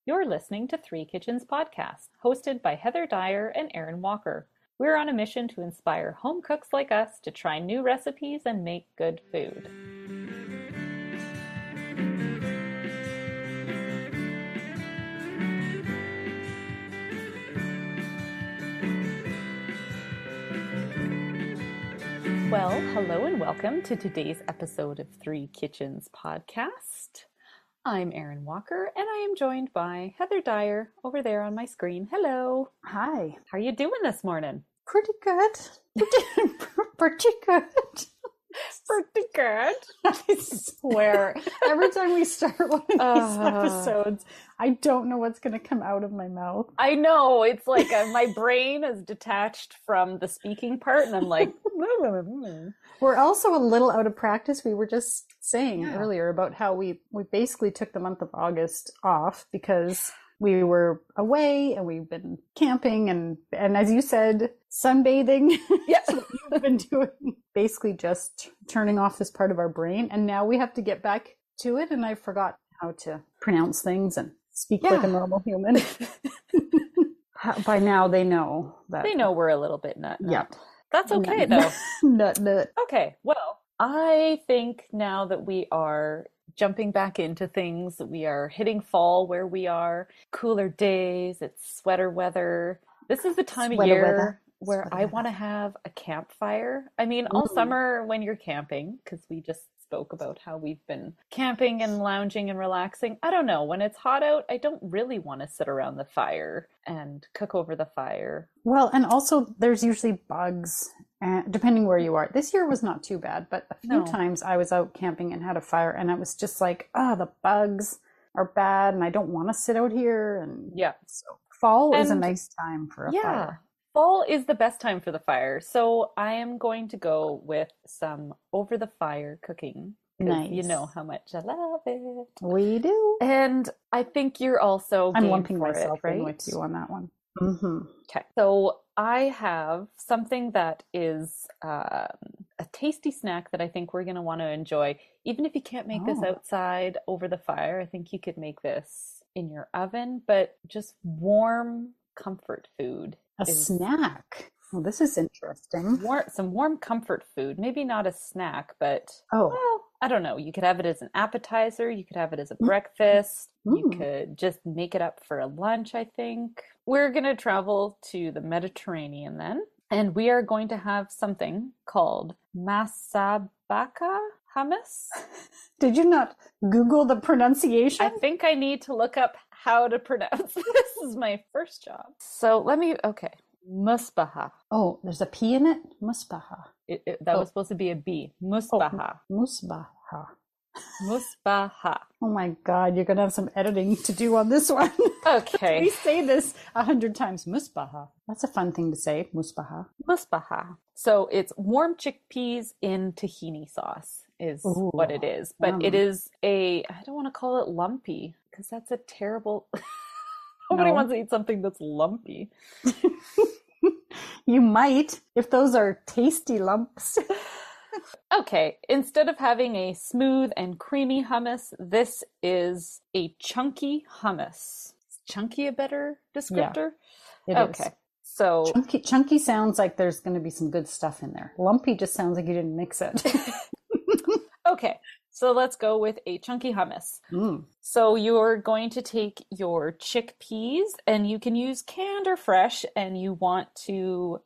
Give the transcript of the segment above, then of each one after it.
You're listening to Three Kitchens Podcast, hosted by Heather Dyer and Erin Walker. We're on a mission to inspire home cooks like us to try new recipes and make good food. Well, hello and welcome to today's episode of Three Kitchens Podcast. I'm Erin Walker, and I am joined by Heather Dyer over there on my screen. Hello. Hi. How are you doing this morning? Pretty good. Pretty good. Pretty good. I swear, every time we start one of these episodes, I don't know what's going to come out of my mouth. I know. It's like my brain is detached from the speaking part, and I'm like... We're also a little out of practice. We were just saying earlier about how we basically took the month of August off because we were away and we've been camping and as you said, sunbathing. Yes, that's what we've been doing. Basically just turning off this part of our brain. And now we have to get back to it. And I forgot how to pronounce things and speak like a normal human. By now they know that. They know we're a little bit nut. Yep. That's okay, though. Nut. Okay, well, I think now that we are jumping back into things, we are hitting fall where we are, cooler days, it's sweater weather. This is the time of year where I want to have a campfire. I mean, all summer when you're camping, because we just spoke about how we've been camping and lounging and relaxing. I don't know. When it's hot out, I don't really want to sit around the fire and cook over the fire. Well, and also there's usually bugs, depending where you are. This year was not too bad, but a few times I was out camping and had a fire and I was just like, the bugs are bad and I don't want to sit out here. And so fall is a nice time for a fire. Fall is the best time for the fire. So I am going to go with some over the fire cooking. Nice. You know how much I love it. We do. And I think you're also I'm game lumping for myself it, right? in with you on that one. Mm-hmm. Okay. So I have something that is a tasty snack that I think we're going to want to enjoy. Even if you can't make this outside over the fire, I think you could make this in your oven, but just warm comfort food. A snack. Well, this is interesting. Some warm comfort food. Maybe not a snack, but well, I don't know. You could have it as an appetizer. You could have it as a breakfast. You could just make it up for a lunch, I think. We're going to travel to the Mediterranean then, and we are going to have something called Musabacha hummus. Did you not Google the pronunciation? I think I need to look up how to pronounce this. This is my first job. So Musabacha. Oh, there's a P in it? Musabacha. That was supposed to be a B. Musabacha. Musabacha. Musabacha. Oh my God, you're going to have some editing to do on this one. Okay. We say this 100 times. Musabacha. That's a fun thing to say. Musabacha. Musabacha. So it's warm chickpeas in tahini sauce is what it is. But it is I don't want to call it lumpy because that's a terrible... Nobody wants to eat something that's lumpy. You might, if those are tasty lumps. Okay, instead of having a smooth and creamy hummus, this is a chunky hummus. Is chunky a better descriptor? Yeah, it is. So chunky sounds like there's going to be some good stuff in there. Lumpy just sounds like you didn't mix it. Okay, so let's go with a chunky hummus. So you're going to take your chickpeas, and you can use canned or fresh, and you want to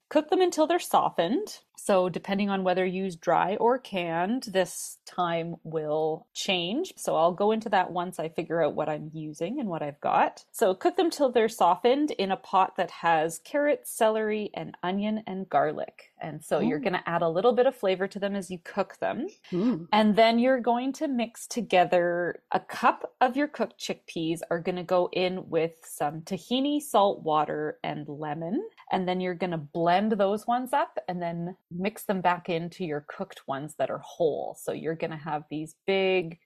cook them until they're softened. So depending on whether you use dry or canned, this time will change. So I'll go into that once I figure out what I'm using and what I've got. So cook them till they're softened in a pot that has carrots, celery, and onion and garlic. And so you're going to add a little bit of flavor to them as you cook them. And then you're going to mix together a cup of your cooked chickpeas are going to go in with some tahini, salt, water, and lemon. And then you're going to blend those ones up and then mix them back into your cooked ones that are whole. So you're going to have these big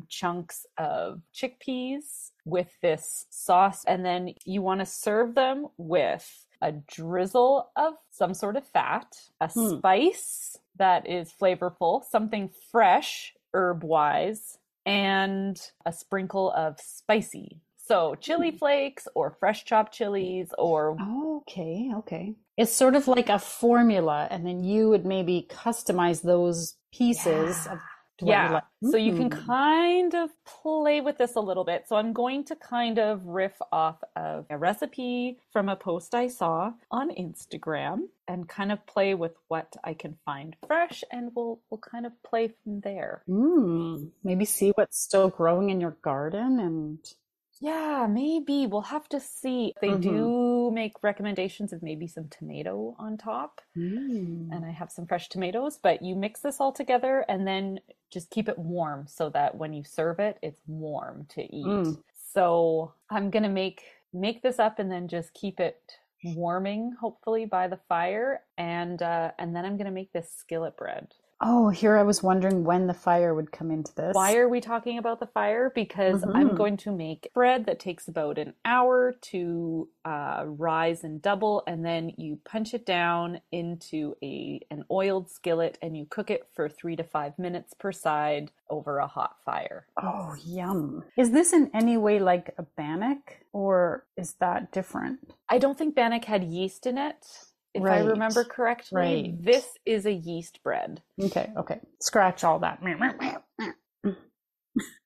chunks of chickpeas with this sauce. And then you want to serve them with a drizzle of some sort of fat, a spice that is flavorful, something fresh herb-wise, and a sprinkle of spicy So chili flakes or fresh chopped chilies or Okay, okay. It's sort of like a formula, and then you would maybe customize those pieces yeah. to what you Yeah. like. So you can kind of play with this a little bit. So I'm going to kind of riff off of a recipe from a post I saw on Instagram and kind of play with what I can find fresh, and we'll kind of play from there. Maybe see what's still growing in your garden and Yeah, maybe. We'll have to see. They do make recommendations of maybe some tomato on top. And I have some fresh tomatoes, but you mix this all together and then just keep it warm so that when you serve it, it's warm to eat. So I'm gonna make this up and then just keep it warming, hopefully by the fire, and then I'm gonna make this skillet bread. Oh, here I was wondering when the fire would come into this. Why are we talking about the fire? Because I'm going to make bread that takes about an hour to rise and double, and then you punch it down into an oiled skillet and you cook it for 3 to 5 minutes per side over a hot fire. Oh, yum. Is this in any way like a bannock, or is that different? I don't think bannock had yeast in it. If I remember correctly, this is a yeast bread. Okay. Scratch all that.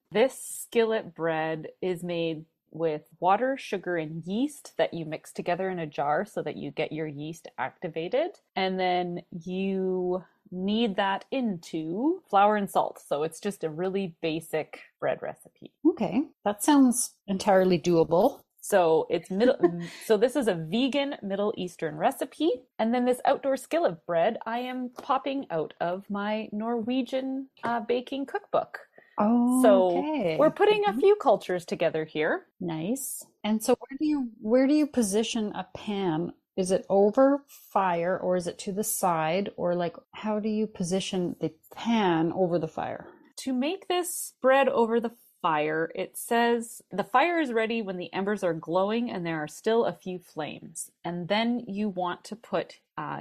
This skillet bread is made with water, sugar, and yeast that you mix together in a jar so that you get your yeast activated. And then you knead that into flour and salt. So it's just a really basic bread recipe. Okay. That sounds entirely doable. So so this is a vegan Middle Eastern recipe. And then this outdoor skillet bread, I am popping out of my Norwegian baking cookbook. Oh, so we're putting a few cultures together here. Nice. And so where do you position a pan? Is it over fire, or is it to the side, or like how do you position the pan over the fire? To make this bread over the fire, it says the fire is ready when the embers are glowing and there are still a few flames. And then you want to put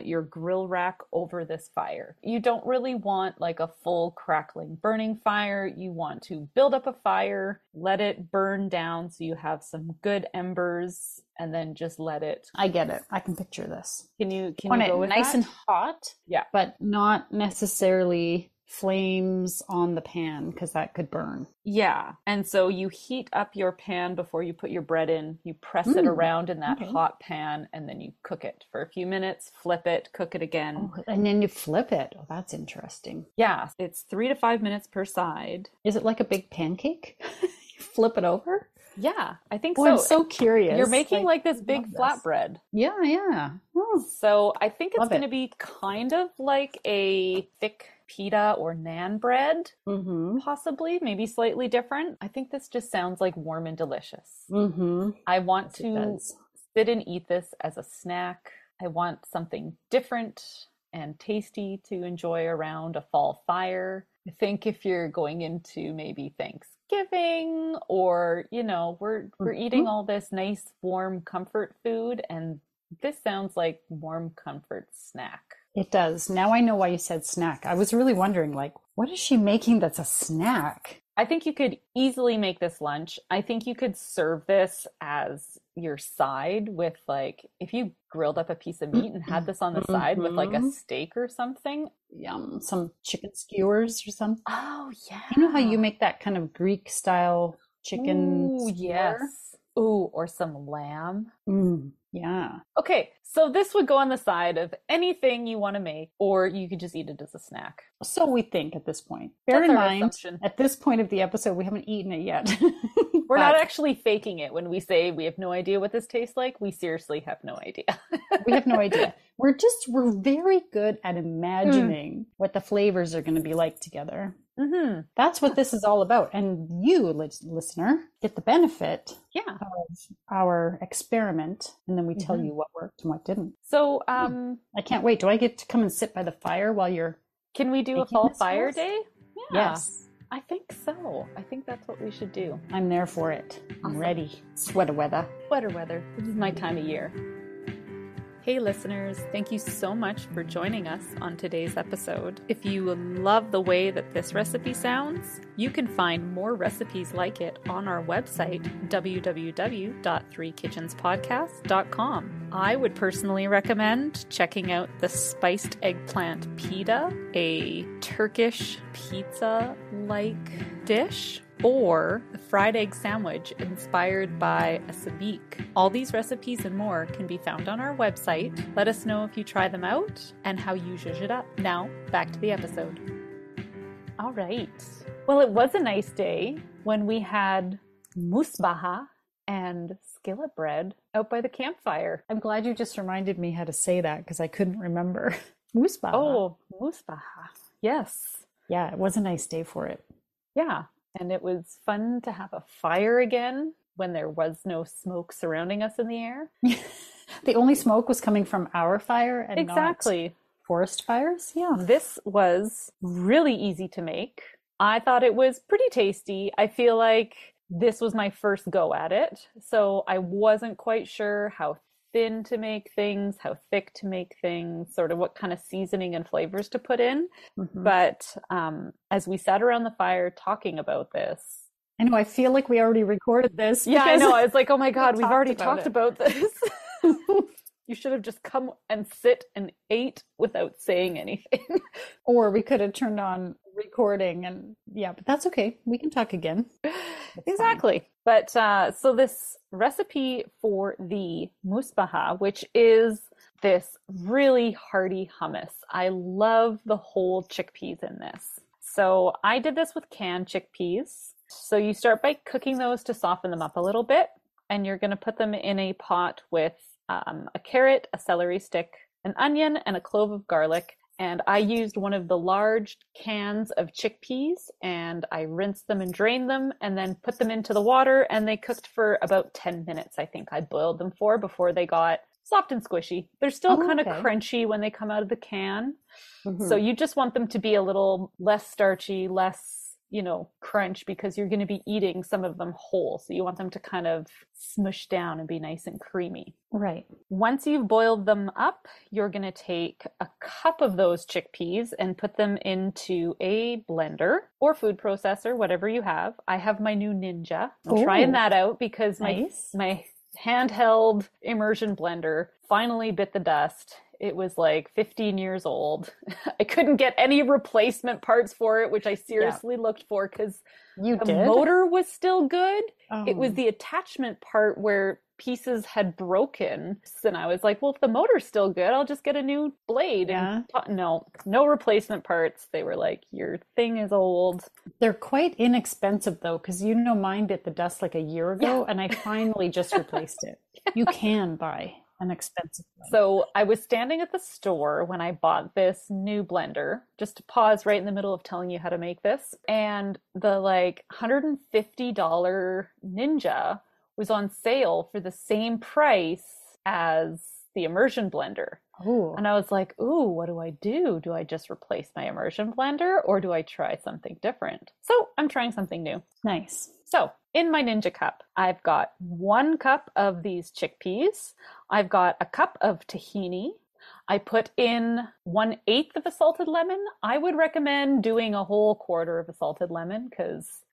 your grill rack over this fire. You don't really want like a full crackling burning fire. You want to build up a fire, let it burn down so you have some good embers, and then just let it. I get it. I can picture this. Can you want go it with nice that? and hot? Yeah. But not necessarily flames on the pan, because that could burn. Yeah. And so you heat up your pan before you put your bread in. You press it around in that hot pan, and then you cook it for a few minutes, flip it, cook it again. Oh, and then you flip it. Oh, that's interesting. Yeah. It's 3 to 5 minutes per side. Is it like a big pancake? You flip it over? Yeah, I think so. so. I'm so curious. You're making like this big flatbread. Yeah. Oh. So I think it's going to be kind of like a thick pita or naan bread, possibly, maybe slightly different. I think this just sounds like warm and delicious. I want to sit and eat this as a snack. I want something different and tasty to enjoy around a fall fire. I think if you're going into maybe Thanksgiving, or we're eating all this nice warm comfort food, and this sounds like warm comfort snack. It does. Now I know why you said snack. I was really wondering, like, what is she making that's a snack? I think you could easily make this lunch. I think you could serve this as your side with, like, if you grilled up a piece of meat and had this on the side with like a steak or something. Yum. Some chicken skewers or something. Oh, yeah. You know how you make that kind of Greek style chicken skewer? Yes. Ooh, or some lamb. Yeah. Okay, so this would go on the side of anything you want to make, or you could just eat it as a snack. So we think at this point. Bear in mind, at this point of the episode, we haven't eaten it yet. We're not actually faking it when we say we have no idea what this tastes like. We seriously have no idea. We have no idea. We're very good at imagining what the flavors are going to be like together. That's what this is all about. And you, listener, get the benefit of our experiment. And then we tell you what worked and what didn't. So I can't wait. Do I get to come and sit by the fire while you're... Can we do a fall fire day? Yeah. Yes. I think so. I think that's what we should do. I'm there for it. I'm ready. Sweater weather. Sweater weather. This is my time of year. Hey listeners, thank you so much for joining us on today's episode. If you love the way that this recipe sounds, you can find more recipes like it on our website, www.threekitchenspodcast.com. I would personally recommend checking out the spiced eggplant pita, a Turkish pizza-like dish, or the fried egg sandwich inspired by a sabich. All these recipes and more can be found on our website. Let us know if you try them out and how you zhuzh it up. Now, back to the episode. All right. Well, it was a nice day when we had Musabacha and skillet bread out by the campfire. I'm glad you just reminded me how to say that because I couldn't remember. Musabacha. Oh, Musabacha. Yes. Yeah, it was a nice day for it. Yeah. And it was fun to have a fire again when there was no smoke surrounding us in the air. The only smoke was coming from our fire and exactly. Not forest fires. Yeah. This was really easy to make. I thought it was pretty tasty. I feel like this was my first go at it. So I wasn't quite sure how thin to make things, how thick to make things, sort of what kind of seasoning and flavors to put in. Mm-hmm. But as we sat around the fire talking about this, I know, I feel like we already recorded this. Yeah, I know. I was like, oh my God, we've already talked about this. You should have just come and sit and ate without saying anything. Or we could have turned on recording and yeah, but that's okay. We can talk again. Exactly. Fine. But so this recipe for the Musabacha, which is this really hearty hummus. I love the whole chickpeas in this. So I did this with canned chickpeas. So you start by cooking those to soften them up a little bit. And you're going to put them in a pot with a carrot, a celery stick, an onion, and a clove of garlic. And I used one of the large cans of chickpeas and I rinsed them and drained them and then put them into the water, and they cooked for about 10 minutes. I think I boiled them for before they got soft and squishy. They're still kind of crunchy when they come out of the can. Mm-hmm. So you just want them to be a little less starchy, less, crunch, because you're going to be eating some of them whole. So you want them to kind of smush down and be nice and creamy. Right. Once you've boiled them up, you're going to take a cup of those chickpeas and put them into a blender or food processor, whatever you have. I have my new Ninja. I'm trying that out because my handheld immersion blender finally bit the dust. It was like 15 years old. I couldn't get any replacement parts for it, which I seriously looked for because the motor was still good. Oh. It was the attachment part where pieces had broken. And I was like, well, if the motor's still good, I'll just get a new blade. Yeah. And no replacement parts. They were like, your thing is old. They're quite inexpensive though, because mine bit the dust like a year ago, and I finally just replaced it. You can buy an expensive one. So I was standing at the store when I bought this new blender, just to pause right in the middle of telling you how to make this. And the $150 Ninja was on sale for the same price as the immersion blender. Ooh. And I was like, what do I do? Do I just replace my immersion blender or do I try something different? So I'm trying something new. Nice. So in my Ninja cup, I've got 1 cup of these chickpeas. I've got a cup of tahini. I put in 1/8 of a salted lemon. I would recommend doing a whole quarter of a salted lemon because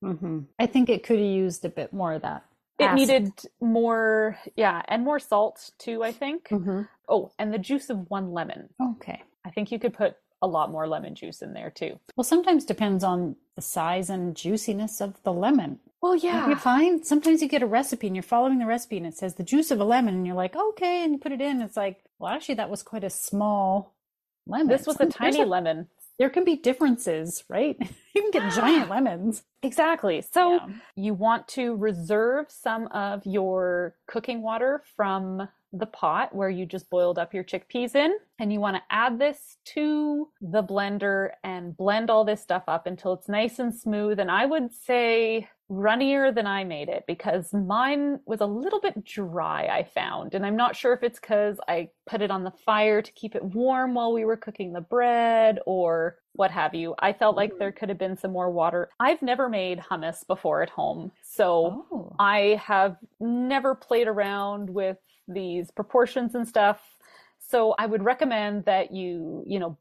I think it could have used a bit more of that. It needed more, and more salt too, I think. Mm-hmm. Oh, and the juice of 1 lemon. Okay. I think you could put a lot more lemon juice in there too. Well, sometimes depends on the size and juiciness of the lemon. Well, yeah. You find sometimes you get a recipe and you're following the recipe and it says the juice of a lemon and you're like, okay, and you put it in. It's like, well, actually that was quite a small lemon. This was a tiny lemon. There can be differences, right? You can get giant lemons. Exactly. So you want to reserve some of your cooking water from the pot where you just boiled up your chickpeas in, and you want to add this to the blender and blend all this stuff up until it's nice and smooth. And I would say runnier than I made it because mine was a little bit dry, I found. And I'm not sure if it's because I put it on the fire to keep it warm while we were cooking the bread or what have you. I felt like there could have been some more water. I've never made hummus before at home, so I have never played around with these proportions and stuff. So I would recommend that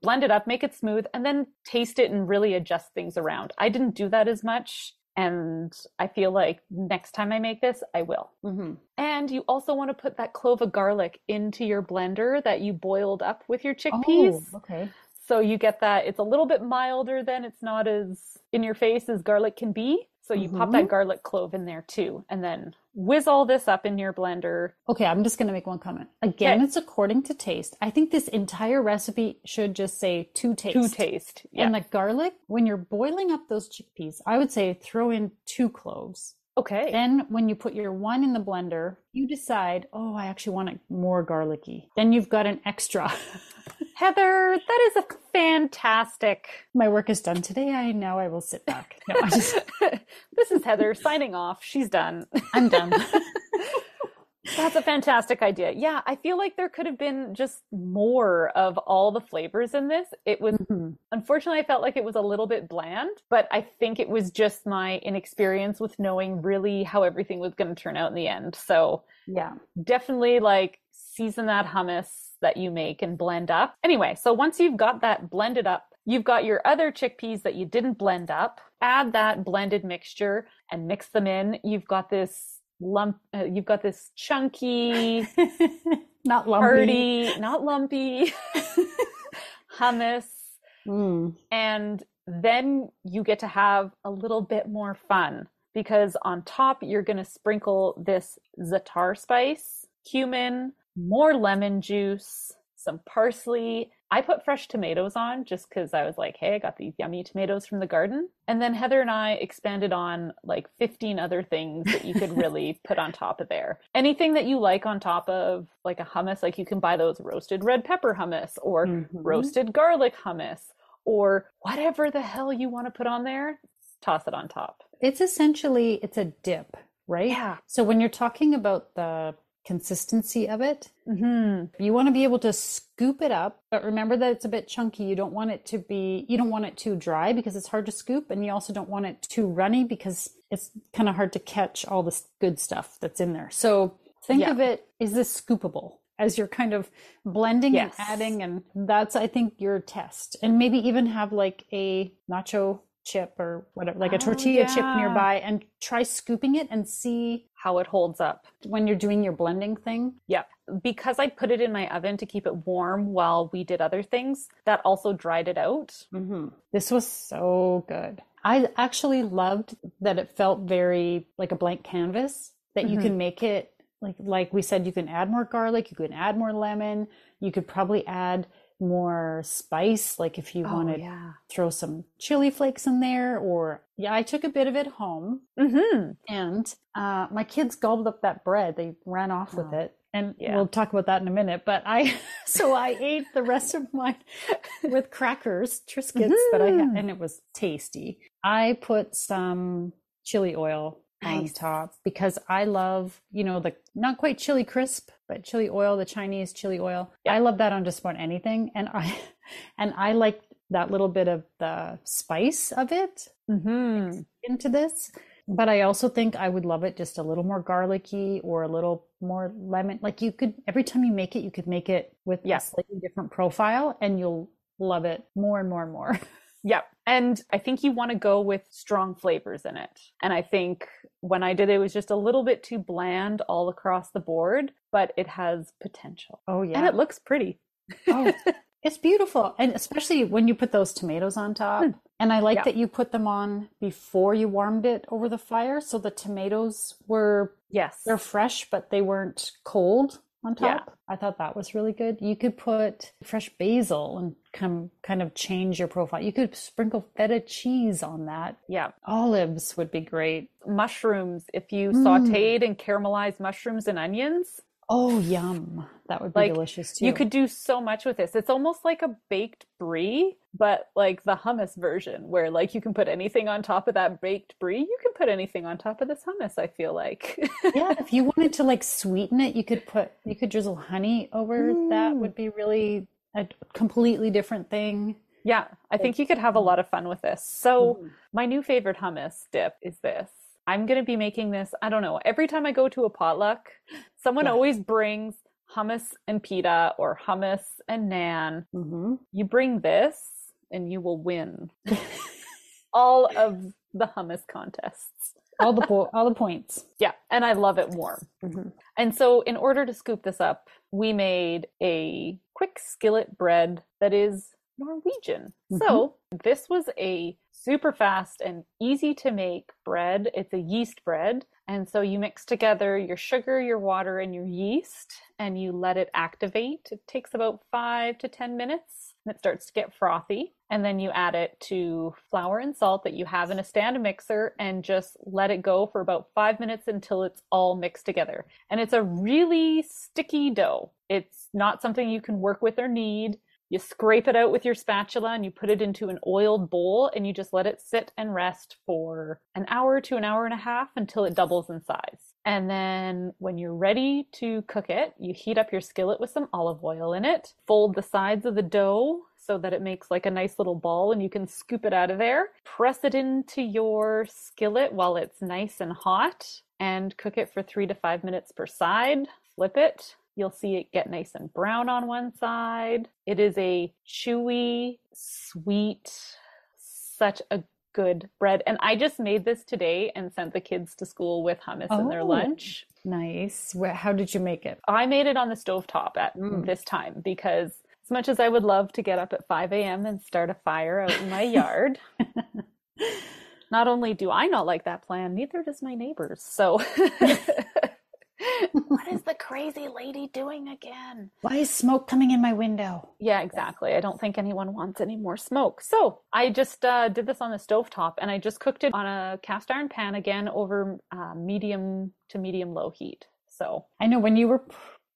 blend it up, make it smooth, and then taste it and really adjust things around. I didn't do that as much. And I feel like next time I make this, I will. Mm-hmm. And you also want to put that clove of garlic into your blender that you boiled up with your chickpeas. Oh, okay. So you get that. It's a little bit milder then. It's not as in your face as garlic can be. So you pop that garlic clove in there too. And then whiz all this up in your blender. Okay, I'm just going to make one comment. Again, it's according to taste. I think this entire recipe should just say to taste. To taste. Yeah. And the garlic, when you're boiling up those chickpeas, I would say throw in 2 cloves. Okay. Then when you put your one in the blender, you decide, oh, I actually want it more garlicky. Then you've got an extra. Heather, that is a fantastic. My work is done today. Now I will sit back. No, This is Heather signing off. She's done. I'm done. That's a fantastic idea. Yeah, I feel like there could have been just more of all the flavors in this. It was, unfortunately, I felt like it was a little bit bland, but I think it was just my inexperience with knowing really how everything was going to turn out in the end. So yeah, definitely like season that hummus that you make and blend up. Anyway, so once you've got that blended up, you've got your other chickpeas that you didn't blend up, add that blended mixture and mix them in. You've got this you've got this chunky, not lumpy, hearty, not lumpy hummus. And then you get to have a little bit more fun because on top you're going to sprinkle this zaatar spice, cumin, more lemon juice, some parsley. I put fresh tomatoes on just because I was like, hey, I got these yummy tomatoes from the garden. And then Heather and I expanded on like 15 other things that you could really put on top of there. Anything that you like on top of like a hummus, like you can buy those roasted red pepper hummus or roasted garlic hummus or whatever the hell you want to put on there, toss it on top. It's a dip, right? Yeah. So when you're talking about the consistency of it, you want to be able to scoop it up, but remember that it's a bit chunky. You don't want it too dry because it's hard to scoop, and you also don't want it too runny because it's kind of hard to catch all this good stuff that's in there. So think of it, is this scoopable as you're kind of blending and adding, and that's, I think, your test. And maybe even have like a nacho chip or whatever, like a tortilla chip nearby, and try scooping it and see how it holds up when you're doing your blending thing. Yeah. Because I put it in my oven to keep it warm while we did other things, that also dried it out. This was so good. I actually loved that it felt very like a blank canvas, that you can make it like we said, you can add more garlic, you can add more lemon, you could probably add more spice, like if you wanted to throw some chili flakes in there, or I took a bit of it home, and my kids gobbled up that bread. They ran off with it, and we'll talk about that in a minute, but I ate the rest of mine with crackers, Triscuits that I had, and it was tasty. I put some chili oil on top because I love, the not quite chili crisp, but chili oil, the Chinese chili oil. I love that on just about anything. And I like that little bit of the spice of it into this. But I also think I would love it just a little more garlicky or a little more lemon. Like you could, every time you make it, you could make it with a slightly different profile, and you'll love it more and more and more. Yeah. And I think you want to go with strong flavors in it. And I think when I did it, it was just a little bit too bland all across the board, but it has potential. Oh, yeah. And it looks pretty. Oh, it's beautiful. And especially when you put those tomatoes on top. And I like that you put them on before you warmed it over the fire. So the tomatoes were, they're fresh, but they weren't cold on top. I thought that was really good. You could put fresh basil and kind of change your profile. You could sprinkle feta cheese on that. Yeah. Olives would be great. Mushrooms, if you sauteed and caramelized mushrooms and onions. Oh, yum. That would be delicious too. You could do so much with this. It's almost like a baked brie, but like the hummus version, where like you can put anything on top of that baked brie. You can put anything on top of this hummus, I feel like. Yeah, if you wanted to like sweeten it, you could drizzle honey over. That would be really a completely different thing. Yeah, I think you could have a lot of fun with this. So my new favorite hummus dip is this. I'm going to be making this, I don't know, every time I go to a potluck, someone always brings hummus and pita or hummus and naan, Mm-hmm. you bring this and you will win all of the hummus contests. All the points. Yeah, and I love it warm. Mm-hmm. And so in order to scoop this up, we made a quick skillet bread that is Norwegian. Mm-hmm. So this was a super fast and easy to make bread. It's a yeast bread. And so you mix together your sugar, your water, and your yeast, and you let it activate. It takes about 5 to 10 minutes, and it starts to get frothy. And then you add it to flour and salt that you have in a stand mixer and just let it go for about 5 minutes until it's all mixed together. And it's a really sticky dough. It's not something you can work with or knead. You scrape it out with your spatula and you put it into an oiled bowl and you just let it sit and rest for an hour to an hour and a half until it doubles in size. And then when you're ready to cook it, you heat up your skillet with some olive oil in it, fold the sides of the dough so that it makes like a nice little ball and you can scoop it out of there. Press it into your skillet while it's nice and hot and cook it for 3 to 5 minutes per side. Flip it. You'll see it get nice and brown on one side. It is a chewy, sweet, such a good bread. And I just made this today and sent the kids to school with hummus in their lunch. Nice. How did you make it? I made it on the stovetop at this time because as much as I would love to get up at 5 a.m. and start a fire out in my yard, not only do I not like that plan, neither does my neighbors. So what is the crazy lady doing again? Why is smoke coming in my window? Yeah, exactly. I don't think anyone wants any more smoke. So I just did this on the stovetop and I just cooked it on a cast iron pan again over medium to medium low heat. So I know when you were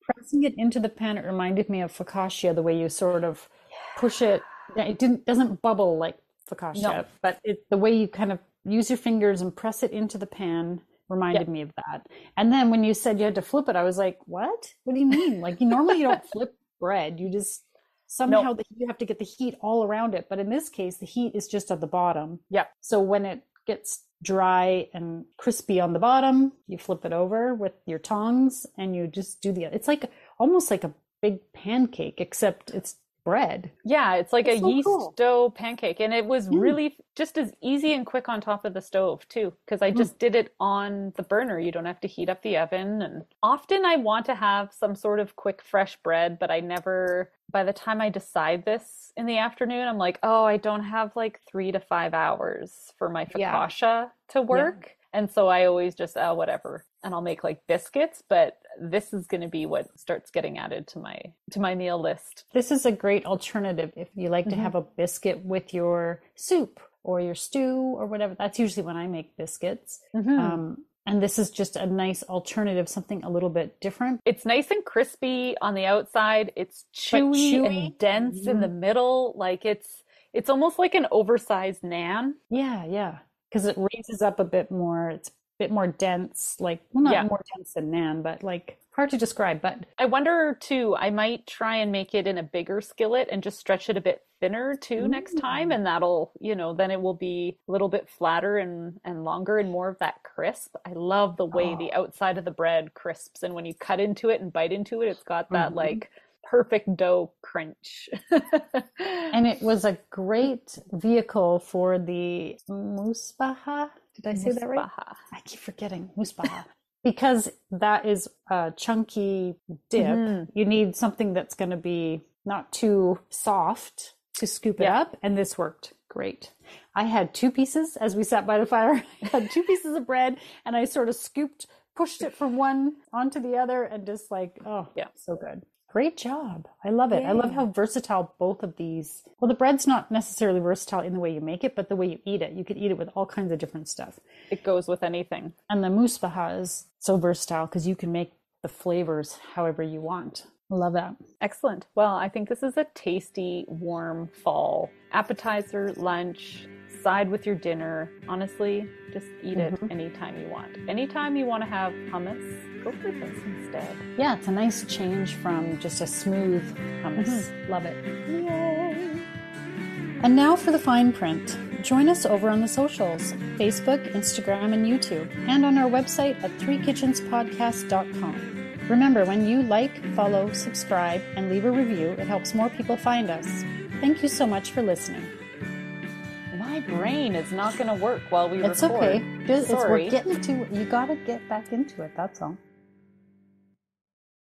pressing it into the pan, it reminded me of focaccia, the way you sort of push it. It doesn't bubble like focaccia, but the way you kind of use your fingers and press it into the pan reminded me of that. And then when you said you had to flip it, I was like, what? What do you mean? Like normally you don't flip bread. You just somehow you have to get the heat all around it. But in this case, the heat is just at the bottom. Yeah. So when it gets dry and crispy on the bottom, you flip it over with your tongs and you just do it's like almost like a big pancake, except it's bread. Yeah, it's like a yeast dough pancake. And it was really just as easy and quick on top of the stove too, because I just did it on the burner. You don't have to heat up the oven. And often I want to have some sort of quick, fresh bread, but I never, by the time I decide this in the afternoon, I'm like, oh, I don't have like 3 to 5 hours for my focaccia to work. Yeah. And so I always just, whatever. And I'll make like biscuits, but this is going to be what starts getting added to my meal list. This is a great alternative if you like to have a biscuit with your soup or your stew or whatever. That's usually when I make biscuits. And this is just a nice alternative, something a little bit different. It's nice and crispy on the outside. It's chewy and dense in the middle. Like it's almost like an oversized naan. Yeah. Because it raises up a bit more. It's a bit more dense, like, well, not more dense than naan, but like hard to describe. But I wonder too, I might try and make it in a bigger skillet and just stretch it a bit thinner too next time. And that'll, then it will be a little bit flatter and longer and more of that crisp. I love the way the outside of the bread crisps. And when you cut into it and bite into it, it's got that like perfect dough crunch. And it was a great vehicle for the Musabacha. Did I say that right? I keep forgetting. Musabacha. Because that is a chunky dip. You need something that's going to be not too soft to scoop it up. And this worked great. I had 2 pieces as we sat by the fire. I had 2 pieces of bread and I sort of pushed it from one onto the other and just like, so good. Great job. I love it. Yay. I love how versatile both of these. Well, the bread's not necessarily versatile in the way you make it, but the way you eat it. You could eat it with all kinds of different stuff. It goes with anything. And the Musabacha is so versatile because you can make the flavors however you want. I love that. Excellent. Well, I think this is a tasty, warm fall appetizer, lunch, side with your dinner. Honestly, just eat it anytime you want. Anytime you want to have hummus, go for this instead. Yeah, it's a nice change from just a smooth hummus. Love it. Yay! And now for the fine print. Join us over on the socials, Facebook, Instagram, and YouTube, and on our website at threekitchenspodcast.com. Remember, when you like, follow, subscribe, and leave a review, it helps more people find us. Thank you so much for listening. My brain is not going to work while we record. It's okay. Sorry. We're getting to, you got to get back into it, that's all.